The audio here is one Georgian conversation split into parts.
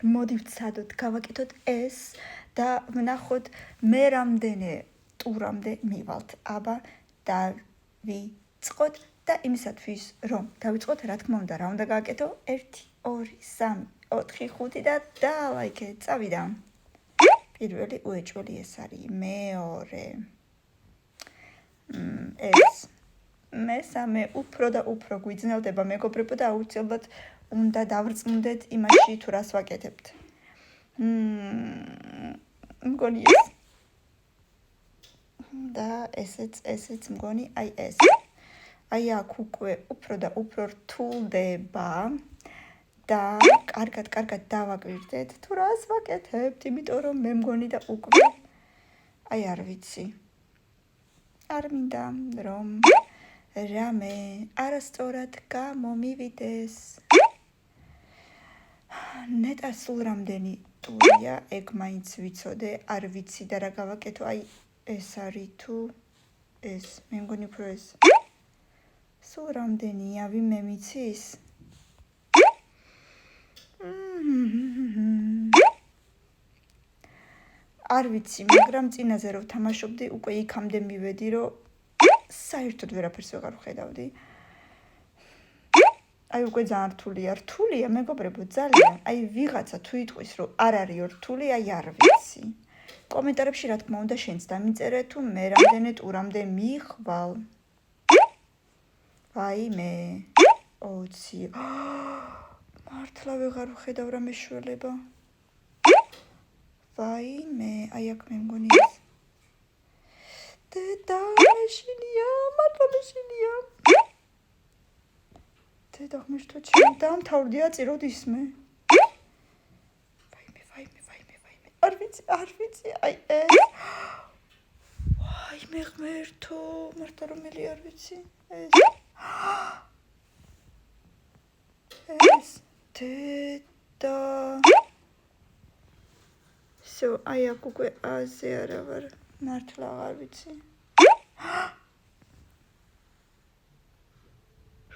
მოდი ვცადოთ, გავაკეთოთ ეს და ვნახოთ მე რამდენი ტურამდე მივალთ. აბა დავიწყოთ და იმისათვის რომ დავიწყოთ, რა თქმა უნდა, რა უნდა გააკეთო? 1 2 3 4 5 და დალაიქეთ. წავიდა. პირველი უეჭველი ეს არის. მეორე ეს მესამე უფრო და უფრო გვიძნელდება მეგობრებო და აუცილებლად უნდა დავრწმუნდეთ იმაში თუ რას ვაკეთებთ. მგონი ეს და ესეც მგონი აი ეს. აი აქ უკვე უფრო და უფრო რთულდება და კარგად დავაკვირდეთ თუ რას ვაკეთებთ, იმიტომ რომ მე მგონი და უკვე აი არ ვიცი. არ მინდა რომ რამე არასწორად გამომივიდეს. ნეტა სულ რამდენი ტურია, ეგ მაინც ვიცოდე, არ ვიცი და რა გავაკეთო, აი ეს არის თუ ეს, მე მგონი უფრო ეს. სულ რამდენია, ვინმე მიცის? არ ვიცი, მაგრამ წინაზე რომ ვთამაშობდი, უკვე იქამდე მივედი, რომ საერთოდ ვერაფერს ვეღარ ვხედავდი. აი უკვე ძალიან რთულია, მეგობრებო, ძალიან. აი ვიღაცა თუ იტყვის, რომ არ არისო რთული, აი არ ვიცი. კომენტარებში რა თქმა უნდა შენც დამიწერე, თუ მე რამდენი ტურამდე მიხვალ. ვაიმე, 20. მართლა ვეღარ ვხედავ რა მეშველება. ვაიმე, აი აქ მე მგონი ეს. დედა მეშინია, მართლა მეშინია. დედა ღმერთო ჩემი, დამთავრდი აწიროდ ისმე. ვაიმე. არ ვიცი, აი ეს. ვაიმე ღმერთო, მართლა რომელი არ ვიცი. ეს. დედა. всё, აი აქ უკვე აზე არა ვარ. მართლა აღარ ვიცი.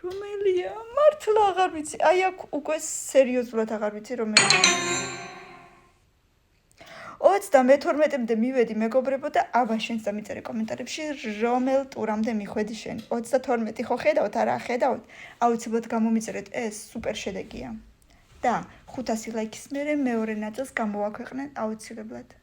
რომელია? მართლა აღარ ვიცი. აი აქ უკვე სერიოზულად აღარ ვიცი რომელია. 32-მდე მივედი მეგობრებო და აბა შენც დამიწერე კომენტარებში რომელ ტურამდე მიხვედი შენ. 32 ხო ხედავთ, არა ხედავთ? აუცილებლად გამომიწერეთ, ეს სუპერ შედეგია. და 500 ლაიქის მერე მეორე ნაწილს გამოვაქვეყნე აუცილებლად.